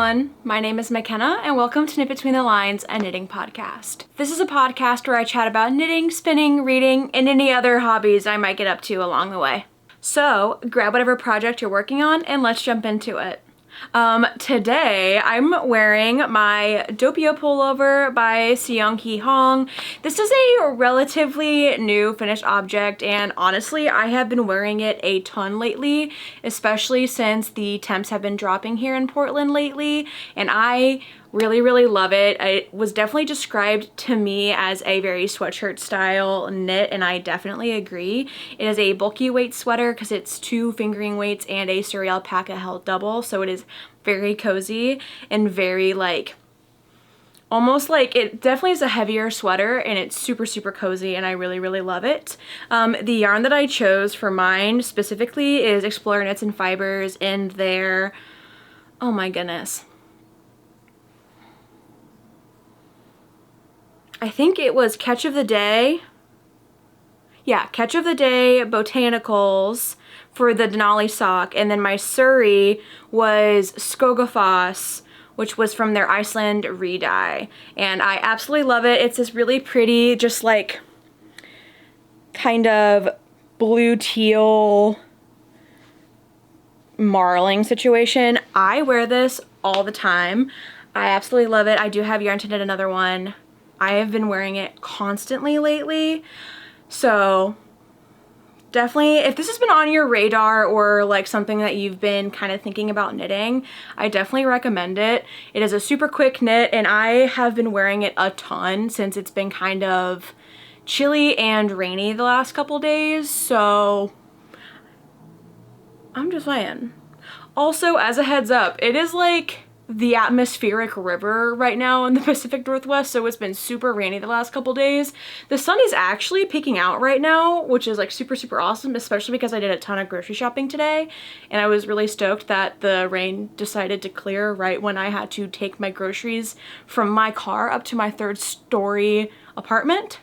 everyone, my name is McKenna and welcome to Knit Between the Lines, a knitting podcast. This is a podcast where I chat about knitting, spinning, reading, and any other hobbies I might get up to along the way. So grab whatever project you're working on and let's jump into it. Today I'm wearing my Doppio pullover by Seunghee. This is a relatively new finished object and honestly I have been wearing it a ton lately, especially since the temps have been dropping here in Portland lately, and I really love it. It was definitely described to me as a very sweatshirt style knit and I definitely agree. It is a bulky weight sweater because it's 2 fingering weights and a Surrey alpaca held double, so it is very cozy and very almost like it definitely is a heavier sweater and it's super cozy and I really love it. The yarn that I chose for mine specifically is Explore Knits and Fibers in their, oh my goodness, I think it was Catch of the Day. Yeah, Catch of the Day Botanicals for the Denali sock, and then my Surrey was Skogafoss, which was from their Iceland re-dye, and I absolutely love it. It's this really pretty, just like kind of blue teal marling situation. I wear this all the time. I absolutely love it. I do have yarn to knit another one. I have been wearing it constantly lately, so definitely if this has been on your radar or like something that you've been kind of thinking about knitting, I definitely recommend it. It is a super quick knit and I have been wearing it a ton since it's been kind of chilly and rainy the last couple days, so I'm just saying. Also, as a heads up, it is like the atmospheric river right now in the Pacific Northwest, so it's been super rainy the last couple days. The sun is actually peeking out right now, which is like super awesome, especially because I did a ton of grocery shopping today and I was really stoked that the rain decided to clear right when I had to take my groceries from my car up to my 3rd story apartment.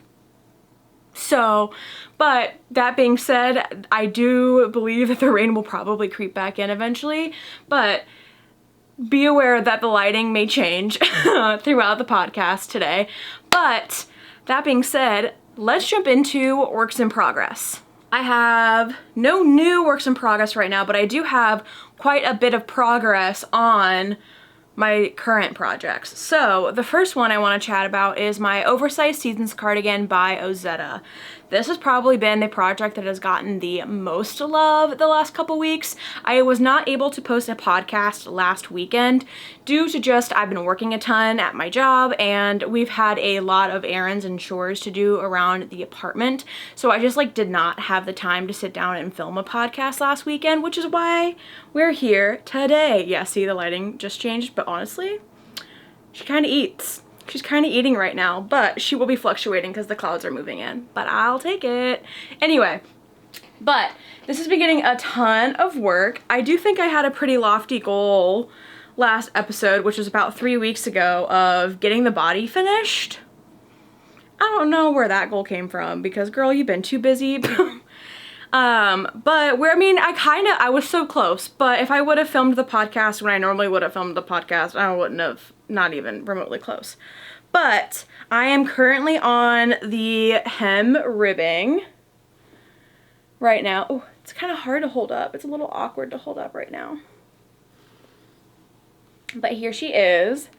So, but that being said, I do believe that the rain will probably creep back in eventually, but be aware that the lighting may change throughout the podcast today. But that being said, let's jump into works in progress. I have no new works in progress right now, but I do have quite a bit of progress on my current projects. So the first one I want to chat about is my Oversized Seasons cardigan by Ozetta. This has probably been the project that has gotten the most love the last couple weeks. I was not able to post a podcast last weekend due to just I've been working a ton at my job and we've had a lot of errands and chores to do around the apartment. So I just did not have the time to sit down and film a podcast last weekend, which is why we're here today. Yeah, see, the lighting just changed, but honestly, she kind of eats. She's kind of eating right now, but she will be fluctuating because the clouds are moving in, but I'll take it. Anyway, but this has been getting a ton of work. I do think I had a pretty lofty goal last episode, which was about 3 weeks ago, of getting the body finished. I don't know where that goal came from because girl, you've been too busy. But I was so close, but if I would have filmed the podcast when I normally would have filmed the podcast, I wouldn't have, not even remotely close. But I am currently on the hem ribbing right now. Oh, it's kind of hard to hold up. It's a little awkward to hold up right now. But here she is.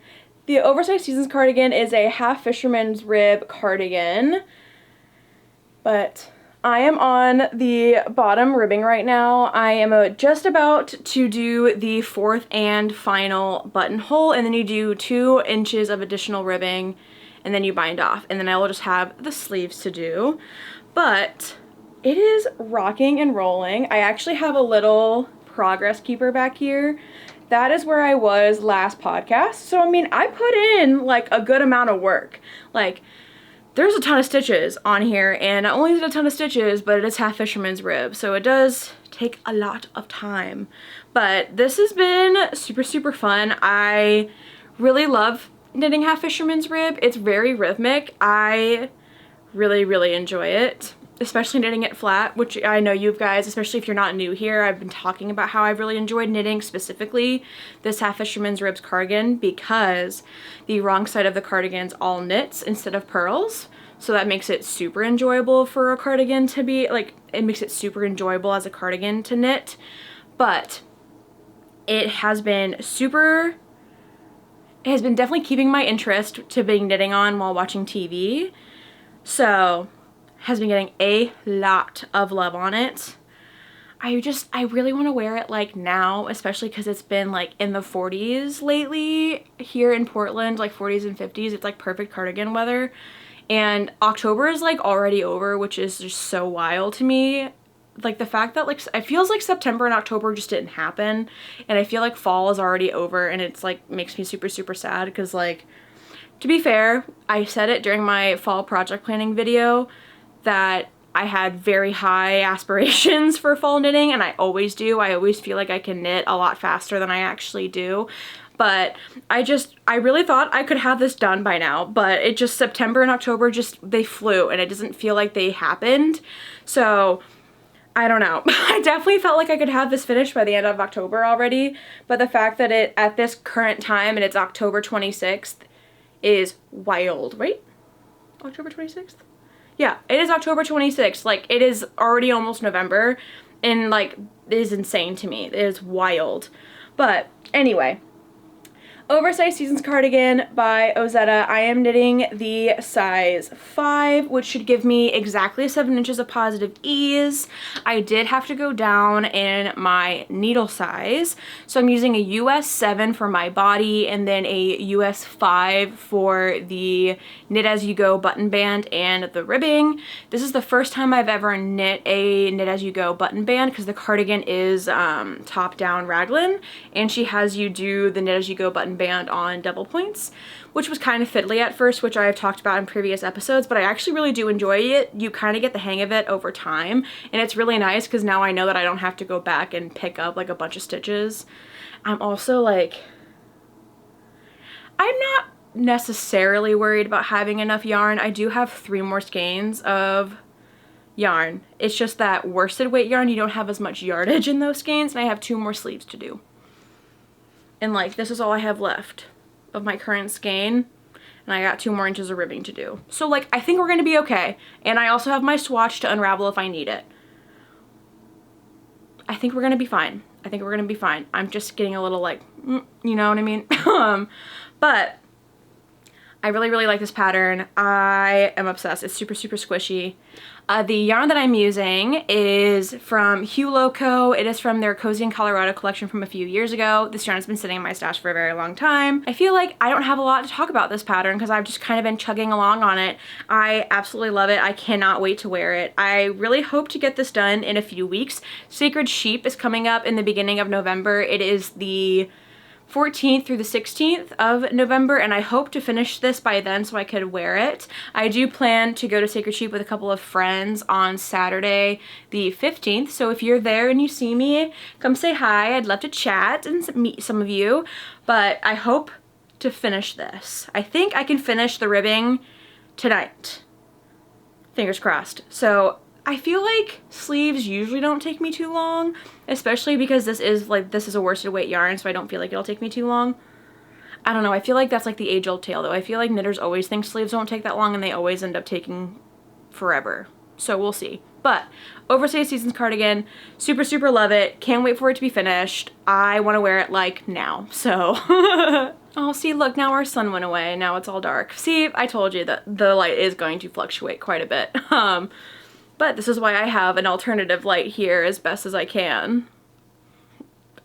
The Oversized Seasons cardigan is a half fisherman's rib cardigan, but I am on the bottom ribbing right now. I am just about to do the 4th and final buttonhole, and then you do 2 inches of additional ribbing, and then you bind off, and then I will just have the sleeves to do. But it is rocking and rolling. I actually have a little progress keeper back here. That is where I was last podcast. So I mean, I put in a good amount of work. There's a ton of stitches on here, and not only is it a ton of stitches, but it is half fisherman's rib, so it does take a lot of time. But this has been super fun. I really love knitting half fisherman's rib. It's very rhythmic. I really enjoy it. especially knitting it flat, which I know you guys, especially if you're not new here, I've been talking about how I've really enjoyed knitting specifically this Half Fisherman's Ribs cardigan because the wrong side of the cardigan's all knits instead of purls. So that makes it super enjoyable for a cardigan to be, like, it makes it super enjoyable as a cardigan to knit. But it has been definitely keeping my interest to being knitting on while watching TV. So, has been getting a lot of love on it. I really want to wear it like now, especially because it's been like in the 40s lately here in Portland, like 40s and 50s. It's like perfect cardigan weather. And October is like already over, which is just so wild to me. Like the fact that like it feels like September and October just didn't happen, and I feel like fall is already over, and it's like makes me super sad because, like, to be fair, I said it during my fall project planning video that I had very high aspirations for fall knitting, and I always do. I always feel like I can knit a lot faster than I actually do. But I really thought I could have this done by now, but it just, September and October just, they flew, and it doesn't feel like they happened. So, I don't know. I definitely felt like I could have this finished by the end of October already, but the fact that it, at this current time, and it's October 26th, is wild, right? October 26th? Yeah, it is October 26th. Like, it is already almost November, and, like, it is insane to me. It is wild. But, anyway. Oversized Seasons Cardigan by Ozetta. I am knitting the size 5, which should give me exactly 7 inches of positive ease. I did have to go down in my needle size, so I'm using a US 7 for my body and then a US 5 for the Knit As You Go button band and the ribbing. This is the first time I've ever knit a Knit As You Go button band because the cardigan is top down raglan, and she has you do the Knit As You Go button band on double points, which was kind of fiddly at first, which I have talked about in previous episodes, but I actually really do enjoy it. You kind of get the hang of it over time, and it's really nice because now I know that I don't have to go back and pick up like a bunch of stitches. I'm also like, I'm not necessarily worried about having enough yarn. I do have 3 more skeins of yarn. It's just that worsted weight yarn, you don't have as much yardage in those skeins, and I have 2 more sleeves to do. And like, this is all I have left of my current skein, and I got 2 more inches of ribbing to do. So like, I think we're gonna be okay. And I also have my swatch to unravel if I need it. I think we're gonna be fine. I think we're gonna be fine. I'm just getting a little like, you know what I mean? But I really like this pattern. I am obsessed. It's super squishy. The yarn that I'm using is from Hue Loco. It is from their Cozy in Colorado collection from a few years ago. This yarn has been sitting in my stash for a very long time. I feel like I don't have a lot to talk about this pattern because I've just kind of been chugging along on it. I absolutely love it. I cannot wait to wear it. I really hope to get this done in a few weeks. Sacred Sheep is coming up in the beginning of November. It is the 14th through the 16th of November, and I hope to finish this by then so I could wear it. I do plan to go to Sacred Sheep with a couple of friends on Saturday the 15th, so if you're there and you see me, come say hi. I'd love to chat and meet some of you, but I hope to finish this. I think I can finish the ribbing tonight. Fingers crossed. So I feel like sleeves usually don't take me too long, especially because this is a worsted weight yarn, so I don't feel like it'll take me too long. I don't know, I feel like that's like the age-old tale though. I feel like knitters always think sleeves won't take that long, and they always end up taking forever. So we'll see. But Oversized Seasons cardigan, super love it. Can't wait for it to be finished. I want to wear it like now, so. Oh, see, look, now our sun went away. Now it's all dark. See, I told you that the light is going to fluctuate quite a bit. But this is why I have an alternative light here as best as I can.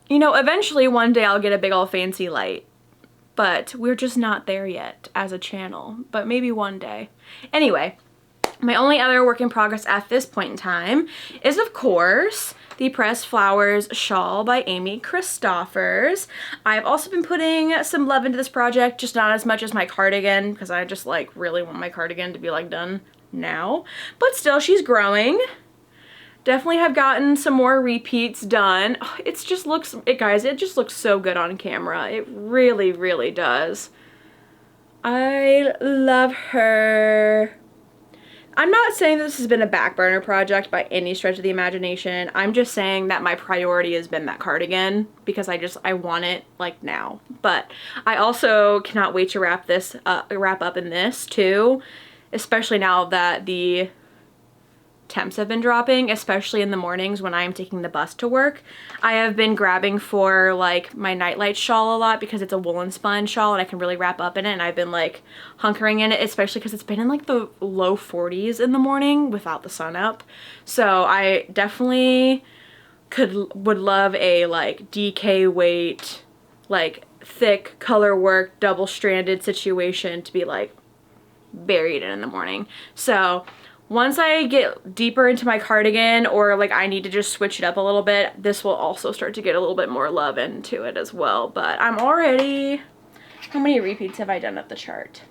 You know, eventually one day I'll get a big old fancy light, but we're just not there yet as a channel, but maybe one day. Anyway, my only other work in progress at this point in time is, of course, the Pressed Flowers Shawl by Christoffers. I've also been putting some love into this project, just not as much as my cardigan, because I just like really want my cardigan to be like done now, but still she's growing. Definitely have gotten some more repeats done. Oh, it just looks, guys, it just looks so good on camera. It really does. I love her. I'm not saying this has been a back burner project by any stretch of the imagination. I'm just saying that my priority has been that cardigan because I want it like now. But I also cannot wait to wrap up in this too, especially now that the temps have been dropping, especially in the mornings when I'm taking the bus to work. I have been grabbing for like my nightlight shawl a lot because it's a woolen spun shawl and I can really wrap up in it, and I've been like hunkering in it, especially because it's been in like the low 40s in the morning without the sun up. So I definitely would love a like DK weight, like thick color work, double stranded situation to be like buried in the morning. So once I get deeper into my cardigan, or like I need to just switch it up a little bit, this will also start to get a little bit more love into it as well. But I'm already, how many repeats have I done at the chart?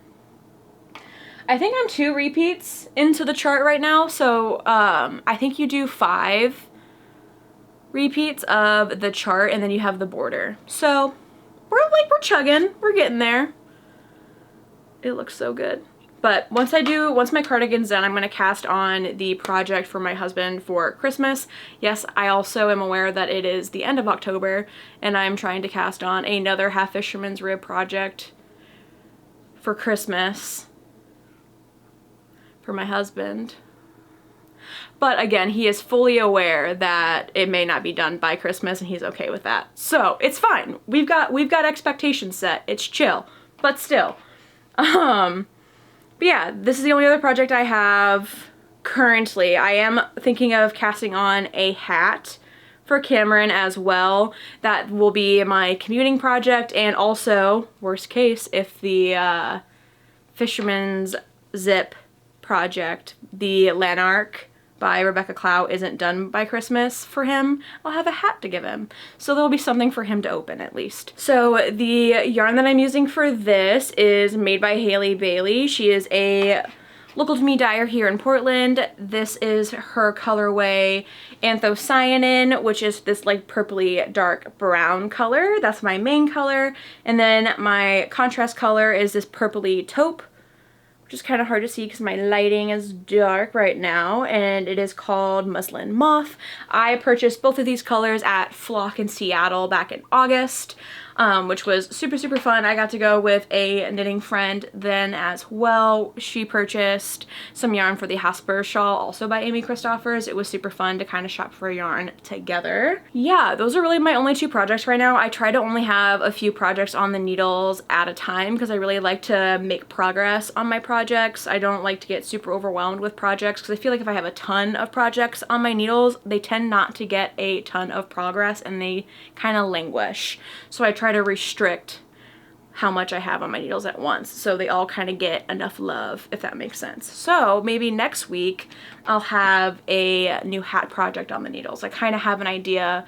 I think I'm 2 repeats into the chart right now. So I think you do 5 repeats of the chart and then you have the border. So we're chugging, we're getting there. It looks so good. But once my cardigan's done, I'm going to cast on the project for my husband for Christmas. Yes, I also am aware that it is the end of October, and I'm trying to cast on another half fisherman's rib project for Christmas for my husband. But again, he is fully aware that it may not be done by Christmas, and he's okay with that. So it's fine. We've got expectations set. It's chill, but still. But yeah, this is the only other project I have currently. I am thinking of casting on a hat for Cameron as well. That will be my commuting project, and also, worst case, if the Fisherman's Zip project, the Lanark by Rebecca Clow, isn't done by Christmas for him, I'll have a hat to give him. So there'll be something for him to open at least. So the yarn that I'm using for this is made by Hailey Bailey. She is a local to me dyer here in Portland. This is her colorway Anthocyanin, which is this like purpley dark brown color. That's my main color. And then my contrast color is this purpley taupe, which is kind of hard to see because my lighting is dark right now, and it is called Muslin Moth. I purchased both of these colors at Flock in Seattle back in August, which was super, super fun. I got to go with a knitting friend then as well. She purchased some yarn for the Hasper shawl, also by Amy Christoffers. It was super fun to kind of shop for yarn together. Yeah, those are really my only 2 projects right now. I try to only have a few projects on the needles at a time because I really like to make progress on my projects. I don't like to get super overwhelmed with projects because I feel like if I have a ton of projects on my needles, they tend not to get a ton of progress and they kind of languish. So I try to restrict how much I have on my needles at once so they all kind of get enough love, if that makes sense. So maybe next week I'll have a new hat project on the needles. I kind of have an idea.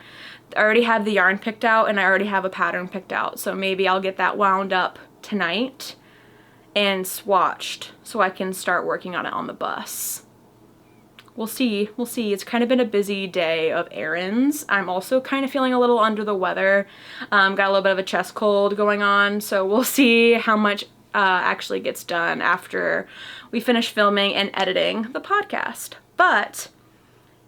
I already have the yarn picked out and I already have a pattern picked out, so maybe I'll get that wound up tonight and swatched so I can start working on it on the bus. We'll see. We'll see. It's kind of been a busy day of errands. I'm also kind of feeling a little under the weather. Got a little bit of a chest cold going on, so we'll see how much actually gets done after we finish filming and editing the podcast. But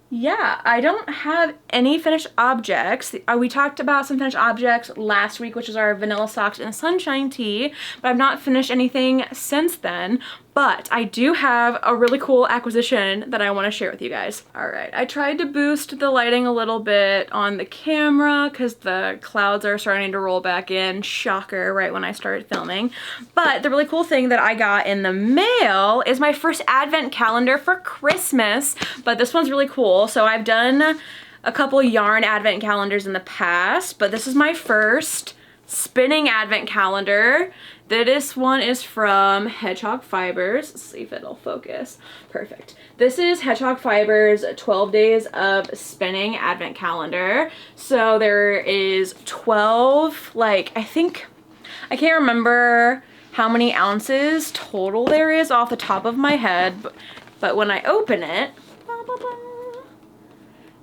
yeah, I don't have any finished objects. We talked about some finished objects last week, which is our vanilla socks and sunshine tea, but I've not finished anything since then. But I do have a really cool acquisition that I want to share with you guys. All right, I tried to boost the lighting a little bit on the camera because the clouds are starting to roll back in. Shocker, right when I started filming. But the really cool thing that I got in the mail is my first advent calendar for Christmas. But this one's really cool. So I've done a couple yarn advent calendars in the past, but this is my first spinning advent calendar. This one is from Hedgehog Fibres. Let's see if it'll focus. Perfect. This is Hedgehog Fibres 12 Days of Spinning Advent Calendar. So there is 12, like, I can't remember how many ounces total there is off the top of my head, but when I open it,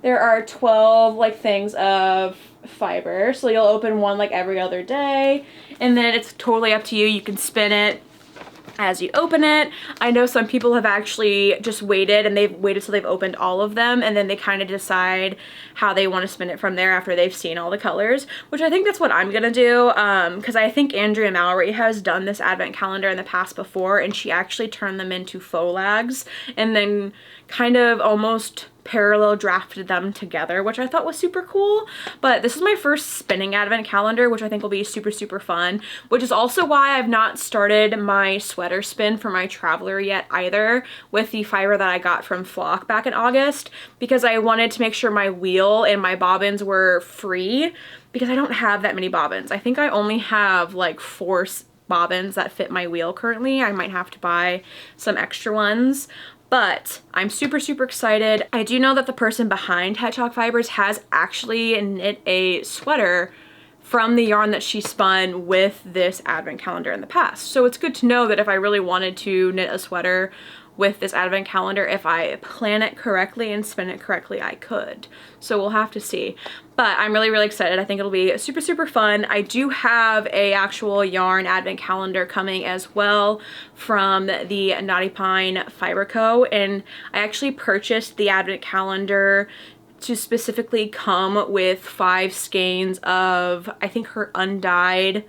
there are 12 like things of fiber. So you'll open one like every other day, and then it's totally up to you. You can spin it as you open it. I know some people have actually just waited, and they've waited till they've opened all of them, and then they kind of decide how they want to spin it from there after they've seen all the colors, which I think that's what I'm gonna do, because I think Andrea Mallory has done this advent calendar in the past before, and she actually turned them into faux lags and then kind of almost parallel drafted them together, which I thought was super cool. But this is my first spinning advent calendar, which I think will be super, super fun, which is also why I've not started my sweater spin for my Traveler yet either, with the fiber that I got from Flock back in August, because I wanted to make sure my wheel and my bobbins were free, because I don't have that many bobbins. I think I only have like 4 bobbins that fit my wheel currently. I might have to buy some extra ones. But I'm super, super excited. I do know that the person behind Hedgehog Fibres has actually knit a sweater from the yarn that she spun with this advent calendar in the past. So it's good to know that if I really wanted to knit a sweater with this advent calendar, if I plan it correctly and spin it correctly, I could. So we'll have to see. But I'm really, really excited. I think it'll be super, super fun. I do have a actual yarn advent calendar coming as well from the Knotty Pine Fiber Co. And I actually purchased the advent calendar to specifically come with 5 skeins of, I think, her undyed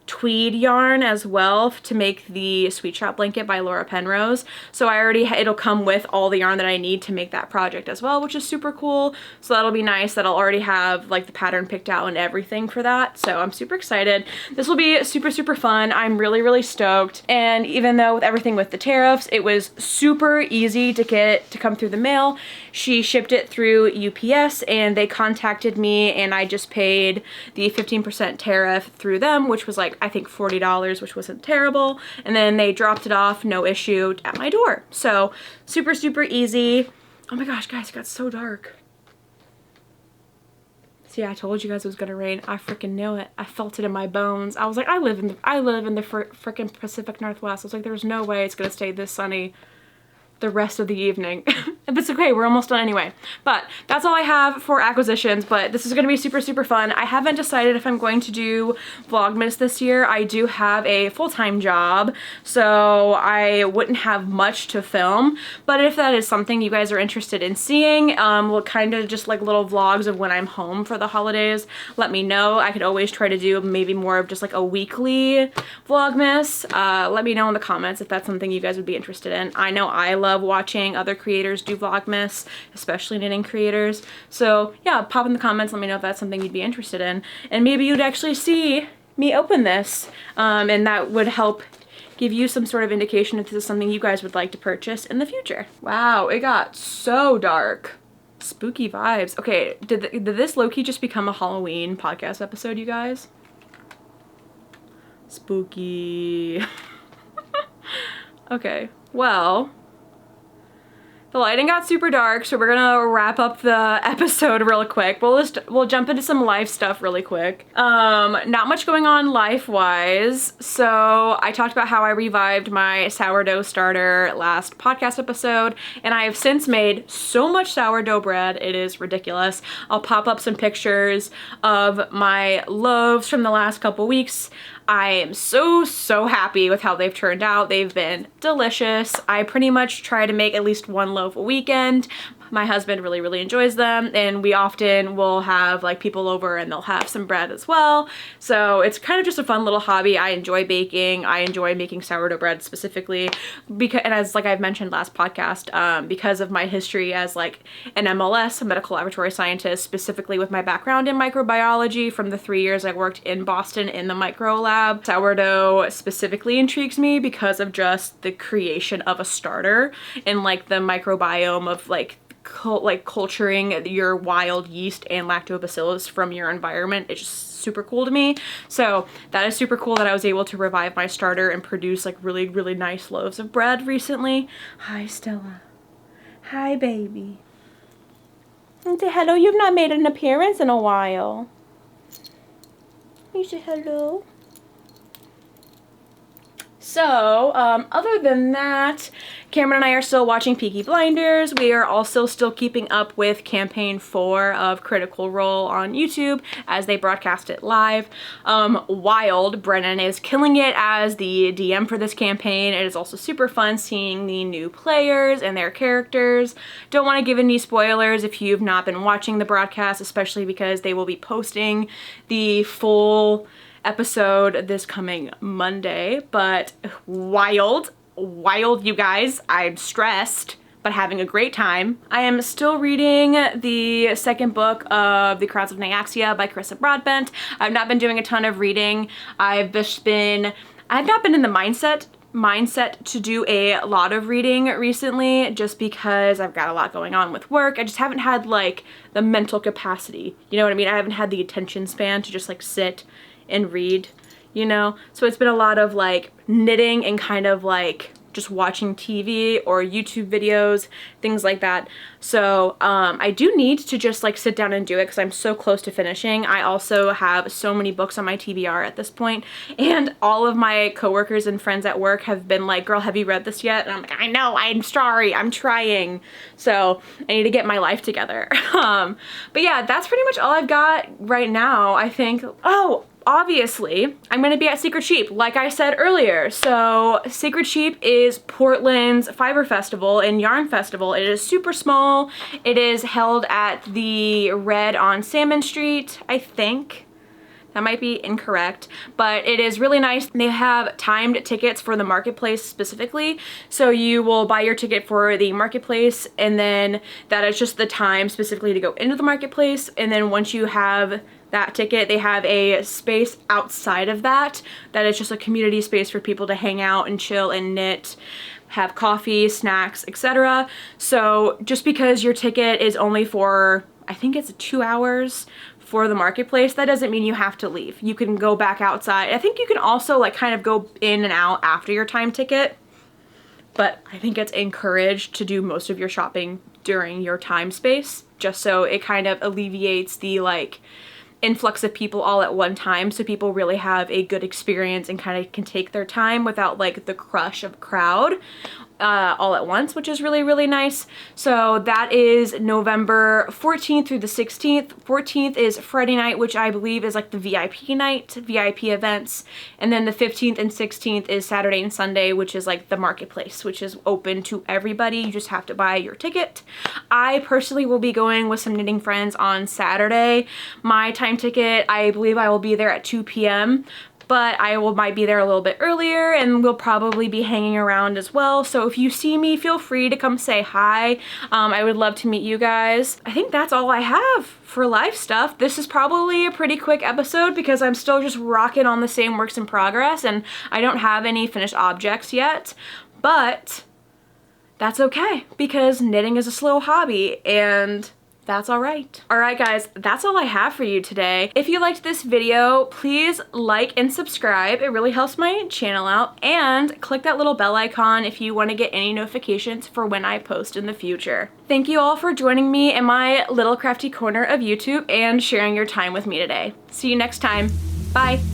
tweed yarn as well to make the Sweet Shop blanket by Laura Penrose. So I already, it'll come with all the yarn that I need to make that project as well, which is super cool. So that'll be nice that I'll already have like the pattern picked out and everything for that. So I'm super excited. This will be super, super fun. I'm really, really stoked. And even though with everything with the tariffs, it was super easy to get it to come through the mail. She shipped it through UPS and they contacted me, and I just paid the 15% tariff through them, which was like, I think $40, which wasn't terrible. And then they dropped it off, no issue, at my door. So super, super easy. Oh my gosh, guys, it got so dark. See, I told you guys it was gonna rain. I freaking knew it. I felt it in my bones. I was like, I live in the freaking Pacific Northwest. I was like, there's no way it's gonna stay this sunny the rest of the evening. But it's okay, we're almost done anyway. But that's all I have for acquisitions, but this is gonna be super, super fun. I haven't decided if I'm going to do Vlogmas this year. I do have a full-time job, so I wouldn't have much to film, but if that is something you guys are interested in seeing, we'll kind of just like little vlogs of when I'm home for the holidays, let me know. I could always try to do maybe more of just like a weekly Vlogmas. Let me know in the comments if that's something you guys would be interested in. I know I love watching other creators do Vlogmas, especially knitting creators. So yeah, pop in the comments, let me know if that's something you'd be interested in. And maybe you'd actually see me open this, and that would help give you some sort of indication if this is something you guys would like to purchase in the future. Wow, it got so dark. Spooky vibes. Okay, did this low-key just become a Halloween podcast episode, you guys? Spooky. Okay, well, the lighting got super dark, so we're gonna wrap up the episode real quick. We'll jump into some life stuff really quick. Not much going on life-wise. So I talked about how I revived my sourdough starter last podcast episode, and I have since made so much sourdough bread, it is ridiculous. I'll pop up some pictures of my loaves from the last couple weeks. I am so, so happy with how they've turned out. They've been delicious. I pretty much try to make at least 1 loaf a weekend. My husband really, really enjoys them, and we often will have like people over and they'll have some bread as well. So it's kind of just a fun little hobby. I enjoy baking. I enjoy making sourdough bread specifically because, and as like I've mentioned last podcast, because of my history as like an MLS, a medical laboratory scientist, specifically with my background in microbiology from the 3 years I worked in Boston in the micro lab. Sourdough specifically intrigues me because of just the creation of a starter and like the microbiome of like culturing your wild yeast and lactobacillus from your environment. It's just super cool to me. So that is super cool that I was able to revive my starter and produce like really, really nice loaves of bread recently. Hi, Stella. Hi, baby. And say hello. You've not made an appearance in a while. You say hello. So, other than that, Cameron and I are still watching Peaky Blinders. We are also still keeping up with campaign 4 of Critical Role on YouTube as they broadcast it live. Wild, Brennan is killing it as the DM for this campaign. It is also super fun seeing the new players and their characters. Don't want to give any spoilers if you've not been watching the broadcast, especially because they will be posting the full episode this coming Monday, but wild, you guys. I'm stressed, but having a great time. I am still reading the second book of The Crowns of Nyaxia by Carissa Broadbent. I've not been doing a ton of reading. I've not been in the mindset to do a lot of reading recently, just because I've got a lot going on with work. I just haven't had like the mental capacity, you know what I mean? I haven't had the attention span to just like sit and read, you know? So it's been a lot of like knitting and kind of like just watching TV or YouTube videos, things like that. So I do need to just like sit down and do it because I'm so close to finishing. I also have so many books on my TBR at this point, and all of my coworkers and friends at work have been like, girl, have you read this yet? And I'm like, I know, I'm sorry, I'm trying. So I need to get my life together. But yeah, that's pretty much all I've got right now, I think. Oh, obviously, I'm going to be at Secret Sheep, like I said earlier. So Secret Sheep is Portland's fiber festival and yarn festival. It is super small. It is held at the Red on Salmon Street, I think. That might be incorrect, but it is really nice. They have timed tickets for the marketplace specifically. So you will buy your ticket for the marketplace, and then that is just the time specifically to go into the marketplace. And then once you have that ticket, they have a space outside of that is just a community space for people to hang out and chill and knit, have coffee, snacks, etc. So just because your ticket is only for, I think it's 2 hours for the marketplace, that doesn't mean you have to leave. You can go back outside. I think you can also like kind of go in and out after your time ticket, but I think it's encouraged to do most of your shopping during your time space, just so it kind of alleviates the like influx of people all at one time, so people really have a good experience and kind of can take their time without like the crush of crowd all at once, which is really, really nice. So that is November 14th through the 16th. 14th is Friday night, which I believe is like the VIP night, VIP events. And then the 15th and 16th is Saturday and Sunday, which is like the marketplace, which is open to everybody. You just have to buy your ticket. I personally will be going with some knitting friends on Saturday. My time ticket, I believe I will be there at 2 p.m. but might be there a little bit earlier, and we'll probably be hanging around as well. So if you see me, feel free to come say hi. I would love to meet you guys. I think that's all I have for live stuff. This is probably a pretty quick episode because I'm still just rocking on the same works in progress and I don't have any finished objects yet, but that's okay because knitting is a slow hobby and that's all right. All right, guys, that's all I have for you today. If you liked this video, please like and subscribe. It really helps my channel out, and click that little bell icon if you want to get any notifications for when I post in the future. Thank you all for joining me in my little crafty corner of YouTube and sharing your time with me today. See you next time. Bye.